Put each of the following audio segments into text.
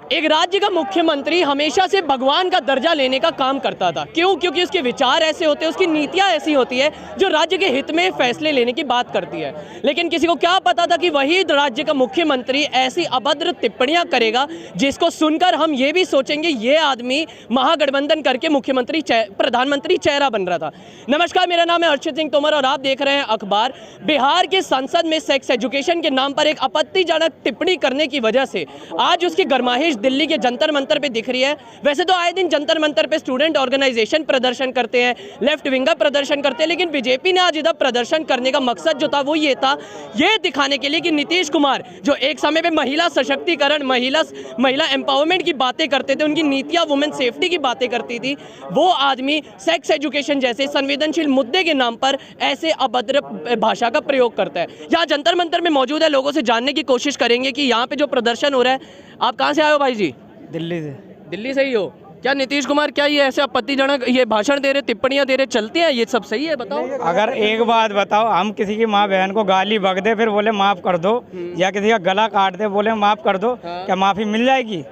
एक राज्य का मुख्यमंत्री हमेशा से भगवान का दर्जा लेने का काम करता था। क्यों? क्योंकि उसके विचार ऐसे होते हैं, उसकी नीतियां ऐसी होती है जो राज्य के हित में फैसले लेने की बात करती है। लेकिन किसी को क्या पता था कि वही राज्य का मुख्यमंत्री ऐसी अभद्र टिप्पणियां करेगा जिसको सुनकर हम ये भी सोचेंगे ये आदमी महागठबंधन करके मुख्यमंत्री प्रधानमंत्री चेहरा बन रहा था। नमस्कार, मेरा नाम है अर्चित सिंह तोमर और आप देख रहे हैं अखबार। बिहार के संसद में सेक्स एजुकेशन के नाम पर एक आपत्तिजनक टिप्पणी करने की वजह से आज उसकी गरमाइश दिल्ली के जंतर मंतर पे दिख रही है। वैसे तो आए दिन जंतर मंतर पे स्टूडेंट ऑर्गेनाइजेशन प्रदर्शन करते हैं, लेफ्ट विंगर प्रदर्शन करते हैं, लेकिन बीजेपी ने आज इधर प्रदर्शन करने का मकसद जो था वो ये था, ये दिखाने के लिए कि नीतीश कुमार जो एक समय पे महिला सशक्तिकरण, महिला एम्पावरमेंट की बातें करते थे, उनकी नीतियां वुमेन सेफ्टी की बातें करती थी, वो आदमी सेक्स एजुकेशन जैसे संवेदनशील मुद्दे के नाम पर ऐसे अभद्र भाषा का प्रयोग करता है। यहाँ जंतर मंतर में मौजूद है, लोगों से जानने की कोशिश करेंगे कि यहाँ पे जो प्रदर्शन हो रहा है। आप कहाँ से आए हो भाई जी? दिल्ली से। दिल्ली से ही हो? क्या नीतीश कुमार क्या ये ऐसे आपत्तिजनक ये भाषण दे रहे, टिप्पणियां दे रहे, चलती है ये सब सही है? बताओ। अगर एक बात बताओ, हम किसी की माँ बहन को गाली बक दे फिर बोले माफ कर दो, या किसी का गला काट दे बोले माफ कर दो, क्या माफी मिल जाएगी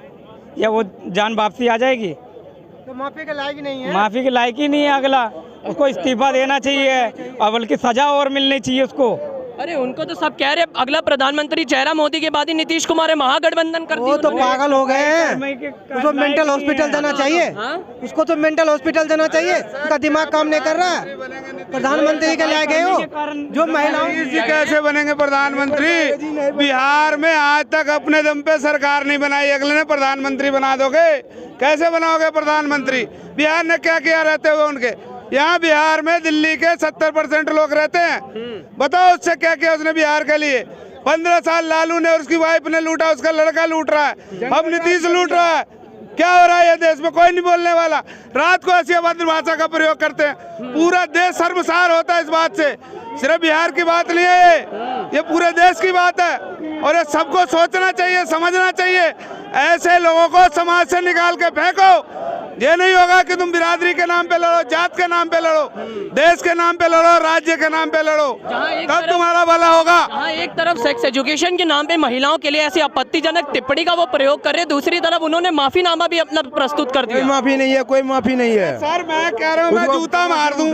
या वो जान वापसी आ जाएगी? तो माफी के लायक ही नहीं है। माफी के लायक ही नहीं है अगला, उसको इस्तीफा देना चाहिए और बल्कि सजा और मिलनी चाहिए उसको। अरे उनको तो सब कह रहे अगला प्रधानमंत्री चेहरा मोदी के बाद ही नीतीश कुमार है, महागठबंधन कर वो तो पागल हो गए हैं, उसको मेंटल हॉस्पिटल देना चाहिए। उसको तो मेंटल हॉस्पिटल देना चाहिए, उसका दिमाग काम नहीं कर रहा है। प्रधानमंत्री के लायक है वो, जो महिलाओं कैसे बनेंगे प्रधानमंत्री? बिहार में आज तक अपने दम पे सरकार नहीं बनाई, अगले ने प्रधानमंत्री बना दोगे? कैसे बनाओगे प्रधानमंत्री? बिहार ने क्या किया रहते हुए उनके? यहाँ बिहार में दिल्ली के 70% लोग रहते हैं, बताओ उससे क्या किया उसने बिहार के लिए? 15 साल लालू ने और उसकी वाइफ ने लूटा, उसका लड़का लूट रहा है, अब नीतीश लूट रहा है। क्या हो रहा है ये देश में? कोई नहीं बोलने वाला। रात को ऐसी अभद्र भाषा का प्रयोग करते हैं, पूरा देश शर्मसार होता है इस बात से। सिर्फ बिहार की बात नहीं है ये पूरे देश की बात है और ये सबको सोचना चाहिए, समझना चाहिए। ऐसे लोगों को समाज से निकाल के फेंको। ये नहीं होगा कि तुम बिरादरी के नाम पे लड़ो, जात के नाम पे लड़ो, देश के नाम पे लड़ो, राज्य के नाम पे लड़ो, तब तुम्हारा भला होगा। हाँ, एक तरफ सेक्स एजुकेशन के नाम पे महिलाओं के लिए ऐसी आपत्तिजनक टिप्पणी का वो प्रयोग कर रहे हैं, दूसरी तरफ उन्होंने माफीनामा भी अपना प्रस्तुत कर दिया। कोई माफी नहीं है, कोई माफी नहीं है सर। मैं कह रहा हूँ मैं जूता मार दूं,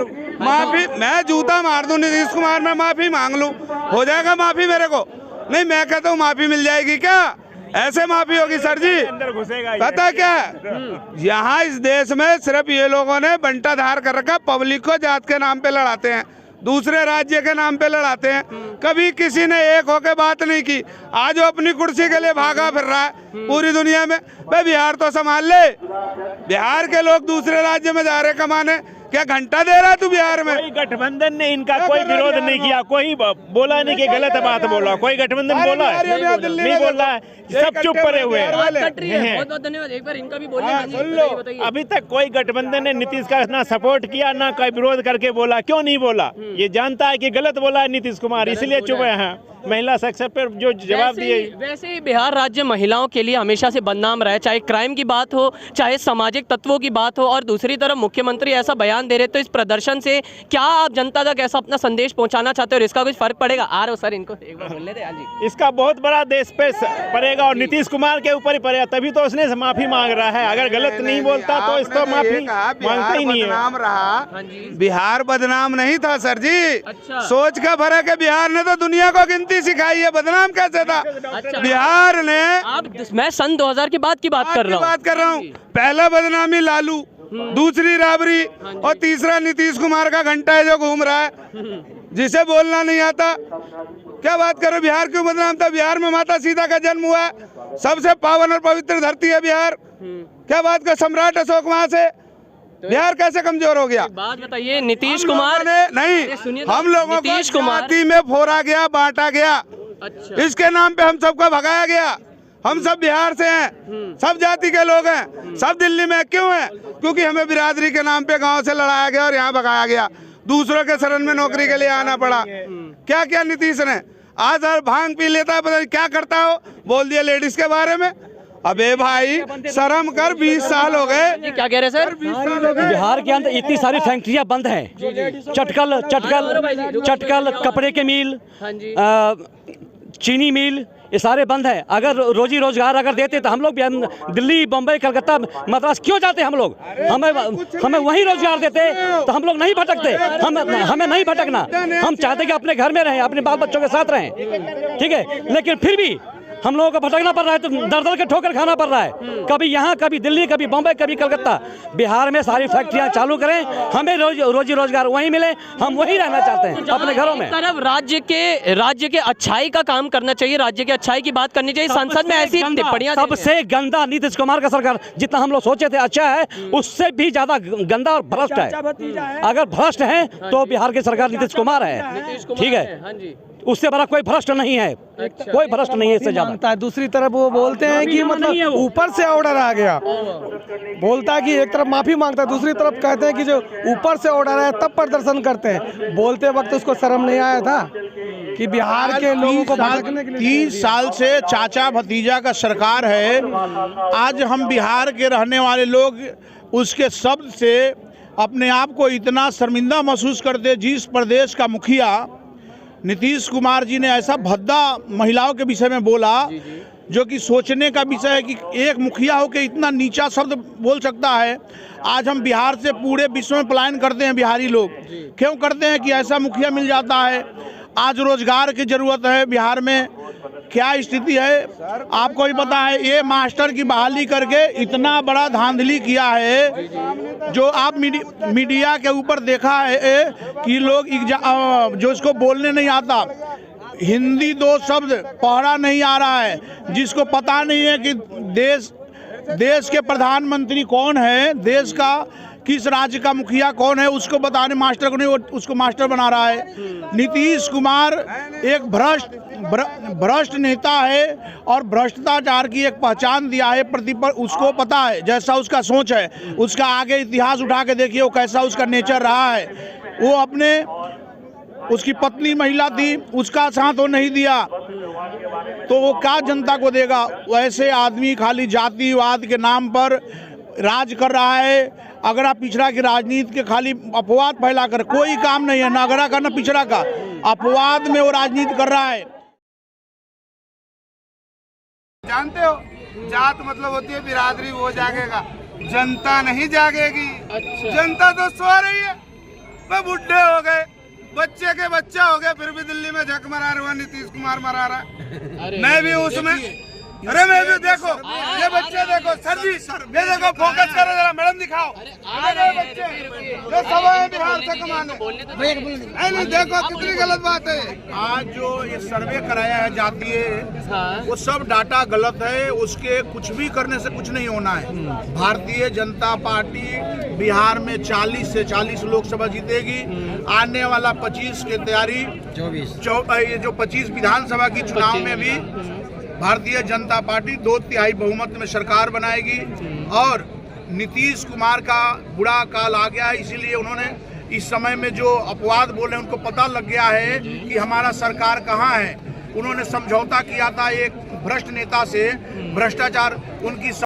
मैं जूता मार दूं नीतीश कुमार, मैं माफी मांग लूं, हो जाएगा माफी मेरे को? नहीं, मैं कहता हूँ माफी मिल जाएगी क्या? ऐसे माफी होगी सर जी? पता क्या यहाँ इस देश में सिर्फ ये लोगों ने बंटा धार कर रखा, पब्लिक को जात के नाम पे लड़ाते हैं, दूसरे राज्य के नाम पे लड़ाते हैं। कभी किसी ने एक होके बात नहीं की। आज वो अपनी कुर्सी के लिए भागा फिर रहा है पूरी दुनिया में। भाई बिहार तो संभाल ले, बिहार के लोग दूसरे राज्य में जा रहे कमाने, क्या घंटा दे रहा तू बिहार में? कोई गठबंधन ने इनका कोई विरोध नहीं किया, कोई बोला नहीं कि गलत बात बोला, कोई गठबंधन बोला है नहीं बोला है, सब चुप पड़े हुए हैं। बहुत बहुत धन्यवाद। एक बार इनका भी बोलिए। अभी तक कोई गठबंधन ने नीतीश का ना सपोर्ट किया ना कोई विरोध करके बोला। क्यों नहीं बोला? ये जानता है कि गलत बोला है नीतीश कुमार, इसलिए चुप है। महिला सेक्शन पर जो जवाब दिए। वैसे ही बिहार राज्य महिलाओं के लिए हमेशा से बदनाम रहा है, चाहे क्राइम की बात हो, चाहे सामाजिक तत्वों की बात हो, और दूसरी तरफ मुख्यमंत्री ऐसा बयान दे रहे। तो इस प्रदर्शन से क्या आप जनता तक ऐसा अपना संदेश पहुंचाना चाहते हो और इसका कुछ फर्क पड़ेगा? आ रहे हो सर, इनको एक बार बोल लेते हैं जी। इसका बहुत बड़ा देश पे पड़ेगा और नीतीश कुमार के ऊपर ही पड़ेगा, तभी तो उसने माफी मांग रहा है। अगर गलत नहीं बोलता तो इसको माफी मांगता ही नहीं है। रहा बिहार बदनाम नहीं था सर जी। सोच का फर्क है। बिहार ने तो दुनिया को गिनती सिखाई है, बदनाम कैसे था? बिहार ने, मैं सन 2000 के बाद की बात कर रहा हूँ। पहला बदनामी लालू, दूसरी राबरी और तीसरा नीतीश कुमार का घंटा है जो घूम रहा है, जिसे बोलना नहीं आता। क्या बात करो, बिहार क्यों बदनाम था? बिहार में माता सीता का जन्म हुआ, सबसे पावन और पवित्र धरती है बिहार। क्या बात कर, सम्राट अशोक वहाँ से, बिहार कैसे कमजोर हो गया? बात बताइए। नीतीश कुमार ने नहीं, हम लोगों को जाति में फोड़ा गया, बांटा गया। अच्छा। इसके नाम पे हम सबको भगाया गया। हम सब बिहार से हैं, सब जाति के लोग हैं, सब दिल्ली में क्यों हैं? क्योंकि हमें बिरादरी के नाम पे गांव से लड़ाया गया और यहाँ भगाया गया, दूसरों के शरण में नौकरी के लिए आना पड़ा। क्या क्या नीतीश ने? आज हर भांग पी लेता है, पता नहीं क्या करता हो, बोल दिया लेडीज के बारे में। अबे भाई शर्म कर, 20 साल हो गए। क्या कह रहे सर? बिहार के अंदर इतनी सारी फैक्ट्रियां बंद हैं, चटकल कपड़े के मिल, चीनी मिल, ये सारे बंद हैं। अगर रोजी रोजगार अगर देते तो हम लोग भी दिल्ली, बम्बई, कलकत्ता, मद्रास क्यों जाते हम लोग? हमें वही रोजगार देते तो हम लोग नहीं भटकते। हमें नहीं भटकना, हम चाहते कि अपने घर में रहें, अपने बाल बच्चों के साथ रहें, ठीक है। लेकिन फिर भी हम लोगों को भटकना पड़ रहा है, तो दर दर के ठोकर खाना पड़ रहा है। कभी यहाँ, कभी दिल्ली, कभी बम्बई, कभी कलकत्ता। बिहार में सारी फैक्ट्रियाँ चालू करें, हमें रोजी रोजगार वहीं मिले, हम वहीं रहना चाहते हैं अपने घरों में। तरफ राज्य के अच्छाई का काम करना चाहिए, राज्य के अच्छाई की बात करनी चाहिए, संसद में ऐसी टिप्पणियां सबसे गंदा नीतीश कुमार का सरकार, जितना हम लोग सोचे थे अच्छा है, उससे भी ज्यादा गंदा और भ्रष्ट है। अगर भ्रष्ट है तो बिहार की सरकार नीतीश कुमार है, ठीक है। उससे बड़ा कोई भ्रष्ट नहीं है, कोई भ्रष्ट नहीं है इससे ज्यादा। दूसरी तरफ वो बोलते हैं कि मतलब ऊपर से ऑर्डर आ गया, बोलता है कि एक तरफ माफी मांगता है, दूसरी तरफ कहते हैं कि जो ऊपर से ऑर्डर आया तब प्रदर्शन करते हैं। बोलते वक्त उसको शर्म नहीं आया था कि बिहार के लोगों को भड़कने के लिए? 30 साल से चाचा भतीजा का सरकार है। आज हम बिहार के रहने वाले लोग उसके शब्द से अपने आप को इतना शर्मिंदा महसूस करते। जिस प्रदेश का मुखिया नीतीश कुमार जी ने ऐसा भद्दा महिलाओं के विषय में बोला, जो कि सोचने का विषय है कि एक मुखिया हो के इतना नीचा शब्द बोल सकता है। आज हम बिहार से पूरे विश्व में पलायन करते हैं, बिहारी लोग क्यों करते हैं कि ऐसा मुखिया मिल जाता है। आज रोजगार की जरूरत है बिहार में, क्या स्थिति है आपको भी पता है। ये मास्टर की बहाली करके इतना बड़ा धांधली किया है, जो आप मीडिया के ऊपर देखा है कि लोग जो इसको बोलने नहीं आता, हिंदी 2 शब्द पढ़ा नहीं आ रहा है, जिसको पता नहीं है कि देश के प्रधानमंत्री कौन है, देश का किस राज्य का मुखिया कौन है, उसको बताने मास्टर को नहीं, उसको मास्टर बना रहा है। नीतीश कुमार एक भ्रष्ट नेता है और भ्रष्टाचार की एक पहचान दिया है उसको पता है, जैसा उसका सोच है, उसका आगे इतिहास उठा के देखिए वो कैसा उसका नेचर रहा है। वो अपने उसकी पत्नी महिला थी, उसका साथ वो नहीं दिया, तो वो क्या जनता को देगा? वैसे आदमी खाली जातिवाद के नाम पर राज कर रहा है। अगरा पिछड़ा की राजनीति के खाली अपवाद फैलाकर कोई काम नहीं है, ना अगरा का ना पिछड़ा का, अपवाद में वो राजनीति कर रहा है। जानते हो, जात मतलब होती है बिरादरी, वो जागेगा, जनता नहीं जागेगी। अच्छा। जनता तो सो रही है, वो बुढ़े हो गए, बच्चे के बच्चा हो गए, फिर भी दिल्ली में झक मरा रहा, नीतीश कुमार मरा रहा। मैं भी उसमें, अरे मैं भी देखो, ये बच्चे देखो सर जी, ये देखो फोकस करो जरा, मैडम दिखाओ, अरे बच्चे ये सब है बिहार से कमाने। नहीं देखो कितनी गलत बात है। आज जो ये सर्वे कराया है जातीय, वो सब डाटा गलत है, उसके कुछ भी करने से कुछ नहीं होना है। भारतीय जनता पार्टी बिहार में 40 से 40 लोकसभा जीतेगी। आने वाला 25 की तैयारी, ये जो 25 विधानसभा की चुनाव में भी भारतीय जनता पार्टी 2/3 बहुमत में सरकार बनाएगी। और नीतीश कुमार का बुरा काल आ गया है, इसीलिए उन्होंने इस समय में जो अपवाद बोले उनको पता लग गया है कि हमारा सरकार कहाँ है। उन्होंने समझौता किया था एक भ्रष्ट नेता से, भ्रष्टाचार उनकी